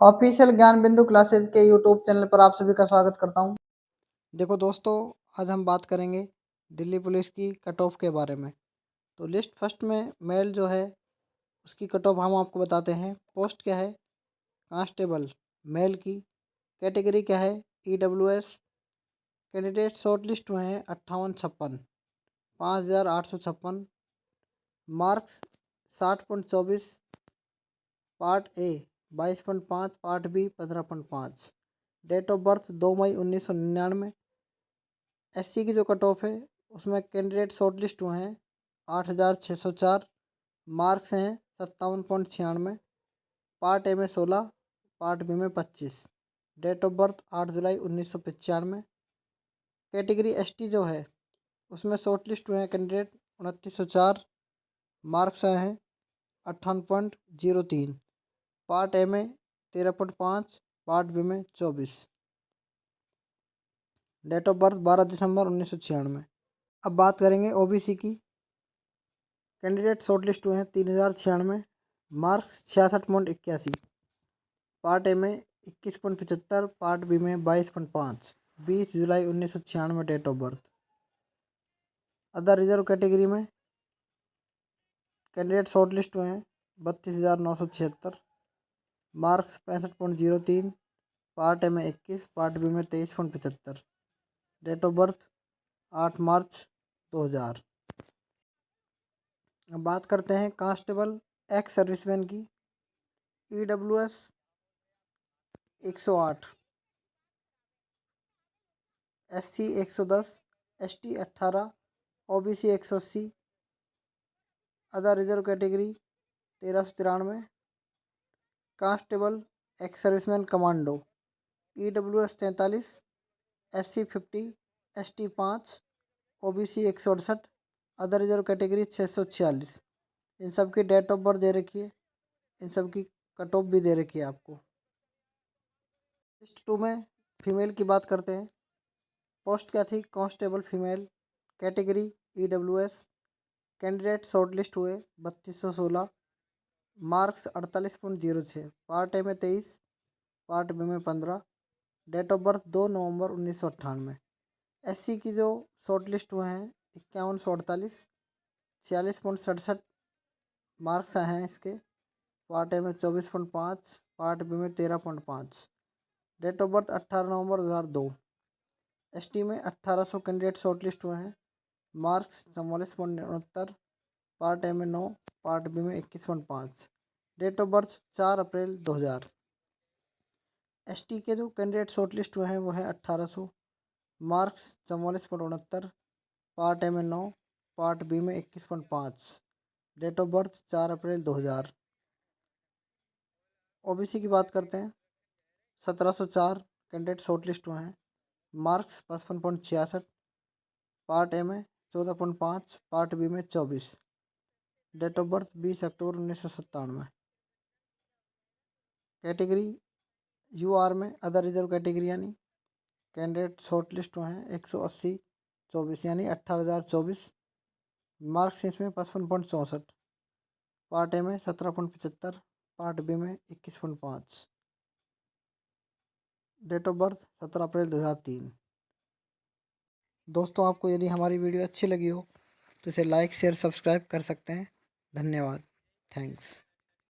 Official ज्ञान बिंदु classes के यूट्यूब चैनल पर आप सभी का स्वागत करता हूं। देखो दोस्तों, आज हम बात करेंगे दिल्ली पुलिस की कट ऑफ के बारे में। तो लिस्ट फर्स्ट में मेल जो है उसकी कट ऑफ हम आपको बताते हैं। पोस्ट क्या है? कांस्टेबल मेल की। कैटेगरी क्या है? EWS। कैंडिडेट शॉर्ट लिस्ट हुए हैं 5856, 5856। Marks 60.24। Part A 22.5, part B 15.5। Date of birth 2 मई 1999। SC की जो कट ऑफ है उसमें कैंडिडेट शॉर्ट लिस्ट हुए हैं 8604। मार्क्स हैं 57.96। पार्ट ए में 16, पार्ट बी में 25। डेट ऑफ बर्थ 8 जुलाई 1995। कैटेगरी ST जो है उसमें शॉर्ट लिस्ट हुए हैं कैंडिडेट 2904। मार्क्स आए हैं 58.03। पार्ट ए में 13.5, पार्ट बी में 24। डेट ऑफ बर्थ 12 दिसंबर 1996। अब बात करेंगे OBC की। कैंडिडेट शॉर्ट लिस्ट हुए हैं 3096। मार्क्स 66.81। पार्ट ए में 21.75, पार्ट बी में 22.5। 20 जुलाई 1996 date of birth. Other reserve category में कैंडिडेट शॉर्ट लिस्ट हुए हैं 32,976। मार्क्स 65.03। पार्ट ए में 21, पार्ट बी में 23.75। डेट ऑफ बर्थ 8 मार्च 2000। अब बात करते हैं कांस्टेबल एक्स सर्विसमैन की। EWS 108, SC 110, ST 18, OBC 180। Other reserve category 1393। Constable ex serviceman commando EWS 43, SC 50, ST 5, OBC 168। Other reserve category 646। इन सब की डेट ऑफ बर्थ दे रखी है, इन सब की कट ऑफ भी दे रखी है आपको। लिस्ट 2 में फीमेल की बात करते हैं। पोस्ट क्या थी? Constable female. Category EWS। Candidate short list हुए 3216। मार्क्स 48.06। पार्ट ए में 23, पार्ट बी में 15। डेट ऑफ बर्थ 2 नवंबर 1998। SC की जो शॉर्ट लिस्ट हुए हैं 5148, 46.67। मार्क्स आए हैं इसके। पार्ट ए में 24.5, पार्ट बी में 13.5। डेट ऑफ बर्थ 18 नवंबर 2002। ST में 1800 कैंडिडेट शॉर्ट लिस्ट हुए हैं। मार्क्स 44.69। पार्ट ए में 9, पार्ट बी में 21.5। डेट ऑफ बर्थ 4 अप्रैल 2000। ST के जो कैंडिडेट शॉर्ट लिस्ट हुए हैं वो है 1800। मार्क्स 44.69। पार्ट ए में 9, पार्ट बी में 21.5। डेट ऑफ बर्थ 4 अप्रैल 2000। OBC की बात करते हैं। 1704 कैंडिडेट शॉर्ट लिस्ट हुए हैं। मार्क्स 55.66। पार्ट ए में 14.5, पार्ट बी में 24। डेट ऑफ बर्थ 20 अक्टूबर 1997। कैटेगरी UR में अदर रिजर्व कैटेगरी यानी कैंडिडेट शॉर्ट लिस्ट हुए हैं 180 24 यानी 18,024। मार्क्स इसमें 55.64। पार्ट ए में 17.75, पार्ट बी में 21.5। डेट ऑफ बर्थ 17 अप्रैल 2003। दोस्तों, आपको यदि हमारी वीडियो अच्छी लगी हो तो इसे लाइक शेयर सब्सक्राइब कर सकते हैं। धन्यवाद। थैंक्स।